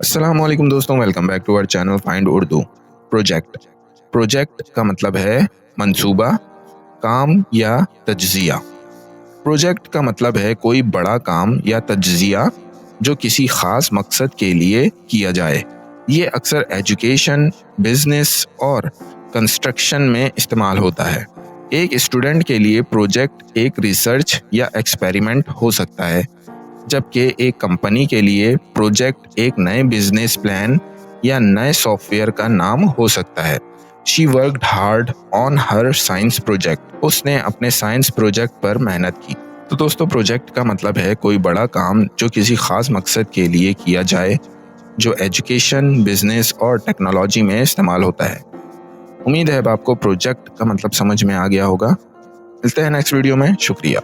अस्सलाम वालेकुम दोस्तों, welcome back to our channel find Urdu. Project project का मतलब है मंसूबा, काम या तज्जिया। प्रोजेक्ट का मतलब है कोई बड़ा काम या तज्जिया जो किसी खास मकसद के लिए किया जाए। ये अक्सर एजुकेशन, बिजनेस और कंस्ट्रक्शन में इस्तेमाल होता है। एक स्टूडेंट के लिए प्रोजेक्ट एक रिसर्च या एक्सपेरिमेंट हो सकता है, जबकि एक कंपनी के लिए प्रोजेक्ट एक नए बिजनेस प्लान या नए सॉफ्टवेयर का नाम हो सकता है। She worked hard on her science project. उसने अपने साइंस प्रोजेक्ट पर मेहनत की। तो दोस्तों, प्रोजेक्ट का मतलब है कोई बड़ा काम जो किसी खास मकसद के लिए किया जाए, जो एजुकेशन, बिजनेस और टेक्नोलॉजी में इस्तेमाल होता है। उम्मीद है अब आपको प्रोजेक्ट का मतलब समझ में आ गया होगा। मिलते हैं नेक्स्ट वीडियो में। शुक्रिया।